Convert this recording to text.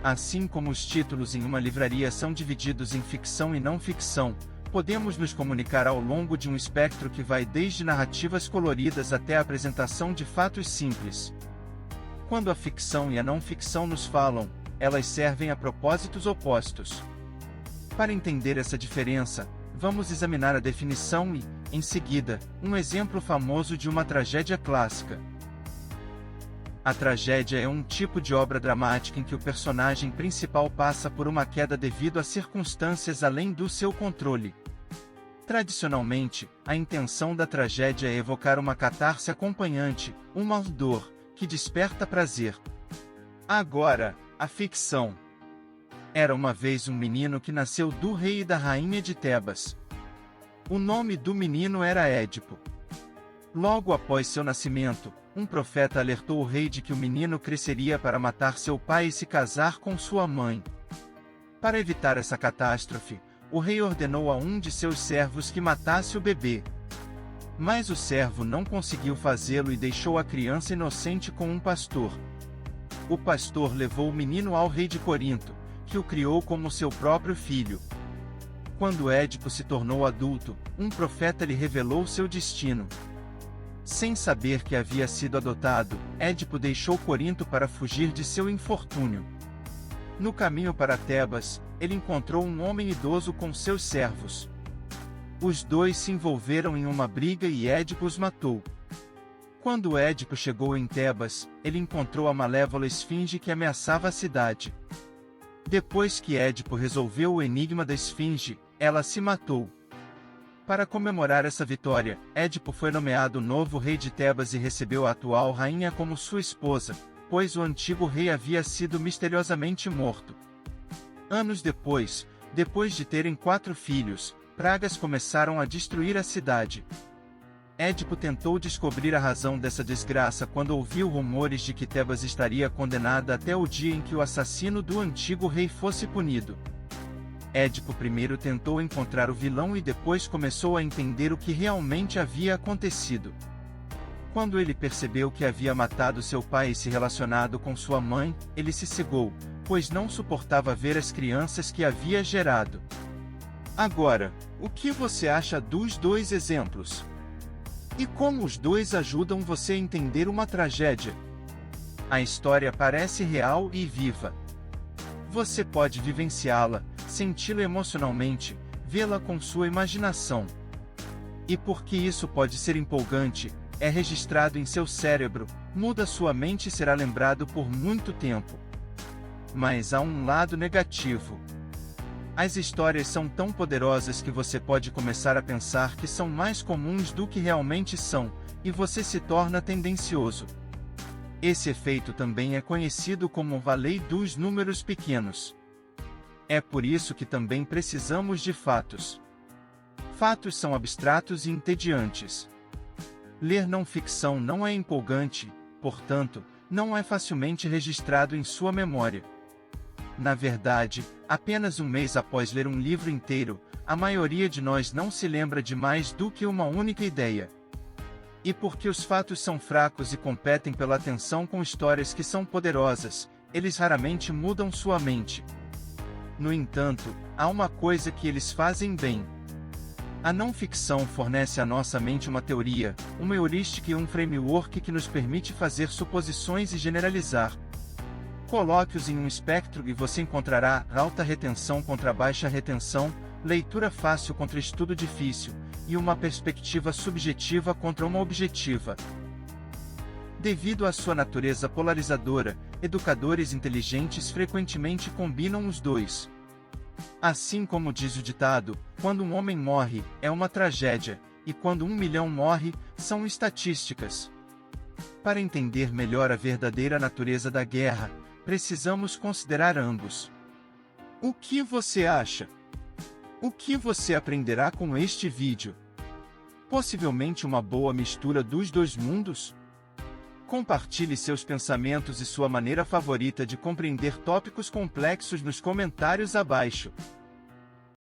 Assim como os títulos em uma livraria são divididos em ficção e não ficção, podemos nos comunicar ao longo de um espectro que vai desde narrativas coloridas até a apresentação de fatos simples. Quando a ficção e a não ficção nos falam, elas servem a propósitos opostos. Para entender essa diferença, vamos examinar a definição e, em seguida, um exemplo famoso de uma tragédia clássica. A tragédia é um tipo de obra dramática em que o personagem principal passa por uma queda devido a circunstâncias além do seu controle. Tradicionalmente, a intenção da tragédia é evocar uma catarse acompanhante, uma dor, que desperta prazer. Agora, a ficção. Era uma vez um menino que nasceu do rei e da rainha de Tebas. O nome do menino era Édipo. Logo após seu nascimento, um profeta alertou o rei de que o menino cresceria para matar seu pai e se casar com sua mãe. Para evitar essa catástrofe, o rei ordenou a um de seus servos que matasse o bebê. Mas o servo não conseguiu fazê-lo e deixou a criança inocente com um pastor. O pastor levou o menino ao rei de Corinto, que o criou como seu próprio filho. Quando Édipo se tornou adulto, um profeta lhe revelou seu destino. Sem saber que havia sido adotado, Édipo deixou Corinto para fugir de seu infortúnio. No caminho para Tebas, ele encontrou um homem idoso com seus servos. Os dois se envolveram em uma briga e Édipo os matou. Quando Édipo chegou em Tebas, ele encontrou a malévola esfinge que ameaçava a cidade. Depois que Édipo resolveu o enigma da esfinge, ela se matou. Para comemorar essa vitória, Édipo foi nomeado novo rei de Tebas e recebeu a atual rainha como sua esposa, pois o antigo rei havia sido misteriosamente morto. Anos depois de terem 4 filhos, pragas começaram a destruir a cidade. Édipo tentou descobrir a razão dessa desgraça quando ouviu rumores de que Tebas estaria condenada até o dia em que o assassino do antigo rei fosse punido. Édipo primeiro tentou encontrar o vilão e depois começou a entender o que realmente havia acontecido. Quando ele percebeu que havia matado seu pai e se relacionado com sua mãe, ele se cegou, pois não suportava ver as crianças que havia gerado. Agora, o que você acha dos dois exemplos? E como os dois ajudam você a entender uma tragédia? A história parece real e viva. Você pode vivenciá-la, senti-la emocionalmente, vê-la com sua imaginação. E porque isso pode ser empolgante, é registrado em seu cérebro, muda sua mente e será lembrado por muito tempo. Mas há um lado negativo. As histórias são tão poderosas que você pode começar a pensar que são mais comuns do que realmente são, e você se torna tendencioso. Esse efeito também é conhecido como a lei dos números pequenos. É por isso que também precisamos de fatos. Fatos são abstratos e entediantes. Ler não ficção não é empolgante, portanto, não é facilmente registrado em sua memória. Na verdade, apenas um mês após ler um livro inteiro, a maioria de nós não se lembra de mais do que uma única ideia. E porque os fatos são fracos e competem pela atenção com histórias que são poderosas, eles raramente mudam sua mente. No entanto, há uma coisa que eles fazem bem. A não-ficção fornece à nossa mente uma teoria, uma heurística e um framework que nos permite fazer suposições e generalizar. Coloque-os em um espectro e você encontrará alta retenção contra baixa retenção, leitura fácil contra estudo difícil, e uma perspectiva subjetiva contra uma objetiva. Devido à sua natureza polarizadora, educadores inteligentes frequentemente combinam os dois. Assim como diz o ditado, quando um homem morre, é uma tragédia, e quando 1 milhão morre, são estatísticas. Para entender melhor a verdadeira natureza da guerra, precisamos considerar ambos. O que você acha? O que você aprenderá com este vídeo? Possivelmente uma boa mistura dos dois mundos? Compartilhe seus pensamentos e sua maneira favorita de compreender tópicos complexos nos comentários abaixo.